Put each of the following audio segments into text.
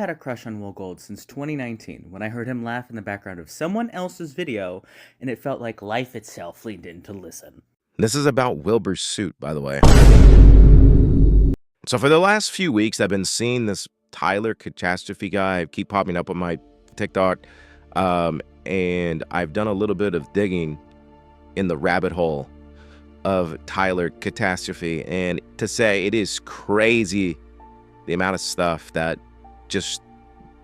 Had a crush on Will Gold since 2019 when I heard him laugh in the background of someone else's video, and it felt like life itself leaned in to listen. This is about Wilbur's suit, by the way. So for the last few weeks, I've been seeing this Tyler Catastrophe guy keep popping up on my TikTok, and I've done a little bit of digging in the rabbit hole of Tyler Catastrophe, and to say it is crazy the amount of stuff that just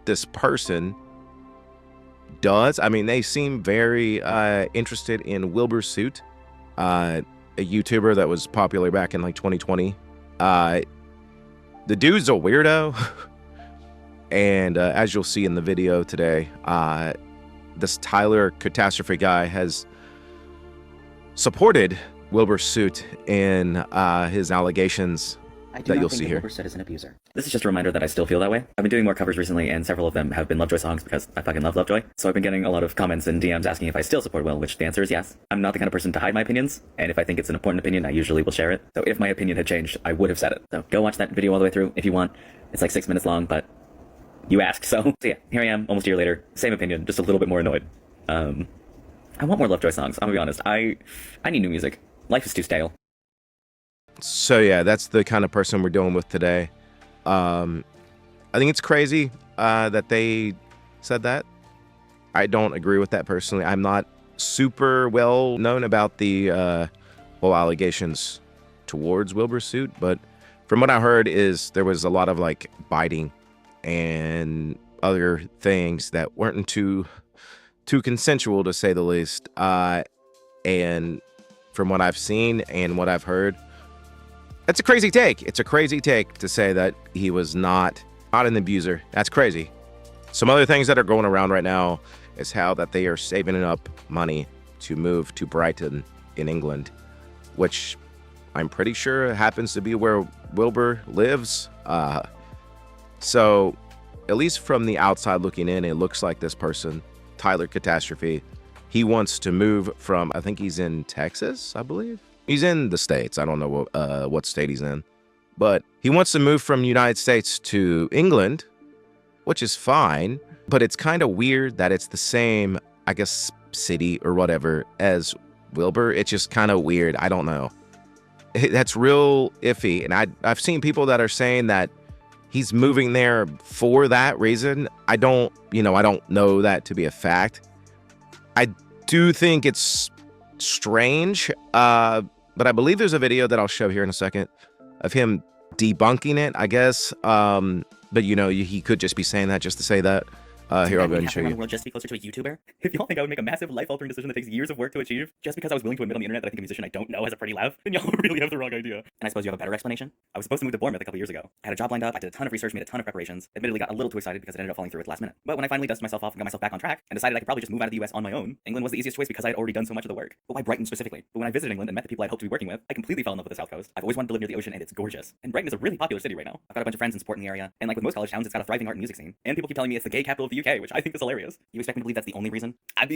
this person does. I mean, they seem very interested in Wilbur's suit, a YouTuber that was popular back in like 2020. The dude's a weirdo. And as you'll see in the video today, this Tyler Catastrophe guy has supported Wilbur's suit in his allegations that you'll see here. Wilbur is an abuser. This is just a reminder that I still feel that way. I've been doing more covers recently, and several of them have been Lovejoy songs because I fucking love Lovejoy. So I've been getting a lot of comments and DMs asking if I still support Will, which the answer is yes. I'm not the kind of person to hide my opinions, and if I think it's an important opinion, I usually will share it. So if my opinion had changed, I would have said it. So go watch that video all the way through if you want. It's like 6 minutes long, but you asked. So yeah, here I am, almost a year later. Same opinion, just a little bit more annoyed. I want more Lovejoy songs, I'm gonna be honest. I need new music. Life is too stale. So yeah, that's the kind of person we're dealing with today. I think it's crazy that they said that. I don't agree with that personally. I'm not super well known about the whole allegations towards Wilbur's suit, but from what I heard is there was a lot of like biting and other things that weren't too consensual, to say the least. And from what I've seen and what I've heard, it's a crazy take. It's a crazy take to say that he was not an abuser. That's crazy. Some other things that are going around right now is how that they are saving up money to move to Brighton in England, which I'm pretty sure happens to be where Wilbur lives. So at least from the outside looking in, it looks like this person, Tyler Catastrophe, he wants to move from, I think he's in Texas, I believe. He's in the States. I don't know what state he's in. But he wants to move from the United States to England, which is fine. But it's kind of weird that it's the same, I guess, city or whatever as Wilbur. It's just kind of weird. I don't know. That's real iffy. And I've seen people that are saying that he's moving there for that reason. I don't know that to be a fact. I do think it's strange, but I believe there's a video that I'll show here in a second of him debunking it, I guess. But he could just be saying that just to say that. Here, I'll go ahead and show you. Just to be closer to a YouTuber. If y'all think I would make a massive life-altering decision that takes years of work to achieve, just because I was willing to admit on the internet that I think a musician I don't know has a pretty laugh, then y'all really have the wrong idea. And I suppose you have a better explanation? I was supposed to move to Bournemouth a couple years ago. I had a job lined up, I did a ton of research, made a ton of preparations, admittedly got a little too excited because it ended up falling through at the last minute. But when I finally dusted myself off and got myself back on track, and decided I could probably just move out of the US on my own, England was the easiest choice because I had already done so much of the work. But why Brighton specifically? But when I visited England and met the people I'd hoped to be working with, I completely fell in love with the South Coast. I've always wanted to live near the ocean, and it's gorgeous. And Brighton is a really popular city right now. I've got a bunch of friends and support in the area, and like with most college towns, it's got a thriving art and music scene. And people keep telling me it's the gay capital of the UK, which I think is hilarious. You expect me to believe that's the only reason? I'm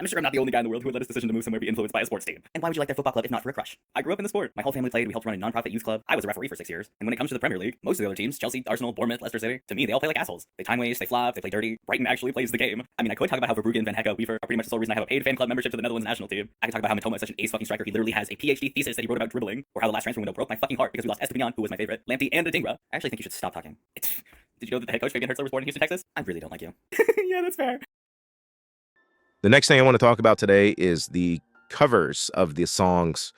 sure I'm not the only guy in the world who would let his decision to move somewhere be influenced by a sports team. And why would you like their football club if not for a crush? I grew up in the sport. My whole family played. We helped run a non-profit youth club. I was a referee for 6 years. And when it comes to the Premier League, most of the other teams, Chelsea, Arsenal, Bournemouth, Leicester City, to me, they all play like assholes. They time waste, they flop, they play dirty. Brighton actually plays the game. I mean, I could talk about how Verbrugge and Van Hecke, Weaver are pretty much the sole reason I have a paid fan club membership to the Netherlands national team. I could talk about how Matoma is such an ace fucking striker. He literally has a PhD thesis that he wrote about dribbling, or how the last transfer window broke my fucking heart because we lost Estepinian, who was my favorite, Lamptey, and Adingra. I actually think you should stop talking. Did you know that the head coach Fabian Hertzler was born in Houston, Texas? I really don't like you. Yeah, that's fair. The next thing I want to talk about today is the covers of the songs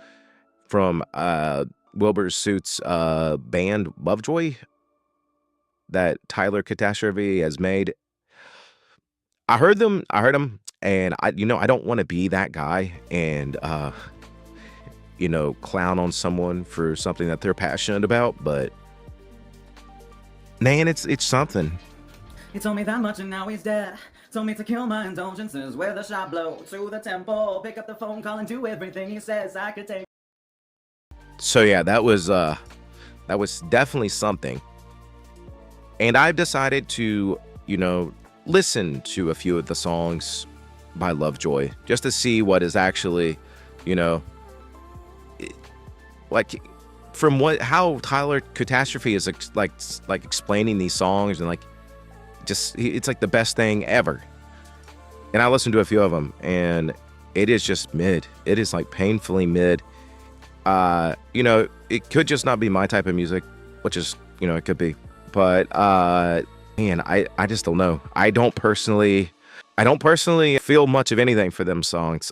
from Wilbur's suit's band Lovejoy that Tyler Catastrophe has made. I heard them, and I don't want to be that guy and clown on someone for something that they're passionate about, but man, it's something. He told me that much and now he's dead. Told me to kill my indulgences, wear the shot blow to the temple, pick up the phone, call and do everything he says I could take. So yeah, that was definitely something. And I've decided to, listen to a few of the songs by Lovejoy just to see what is actually, like from how Tyler Catastrophe is like explaining these songs and like it's like the best thing ever. And I listened to a few of them, and it is just mid. It is like painfully mid. You know, it could just not be my type of music, which is, you know, it could be. But man, I just don't know. I don't personally feel much of anything for them songs.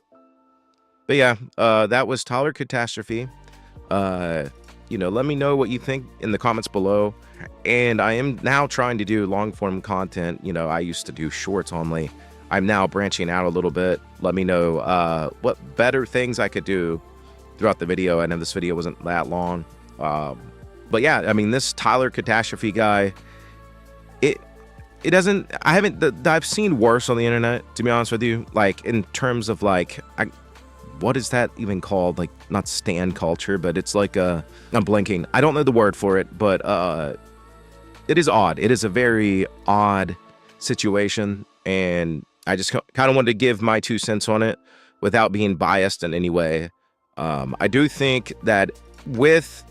But yeah, that was Tyler Catastrophe. You know, let me know what you think in the comments below. And I am now trying to do long form content. You know, I used to do shorts only. I'm now branching out a little bit. Let me know what better things I could do throughout the video. I know this video wasn't that long. But yeah, I mean, this Tyler Catastrophe guy, it doesn't, I've seen worse on the internet, to be honest with you. Like, in terms of like, what is that even called? Like, not stan culture, but it's like I'm blanking. I don't know the word for it, but it is odd. It is a very odd situation, and I just kind of wanted to give my 2 cents on it without being biased in any way. I do think that with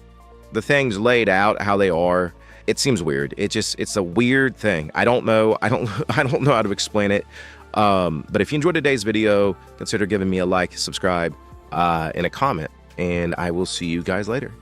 the things laid out how they are, it seems weird. It's a weird thing. I don't know how to explain it. But if you enjoyed today's video, consider giving me a like, subscribe, and a comment, and I will see you guys later.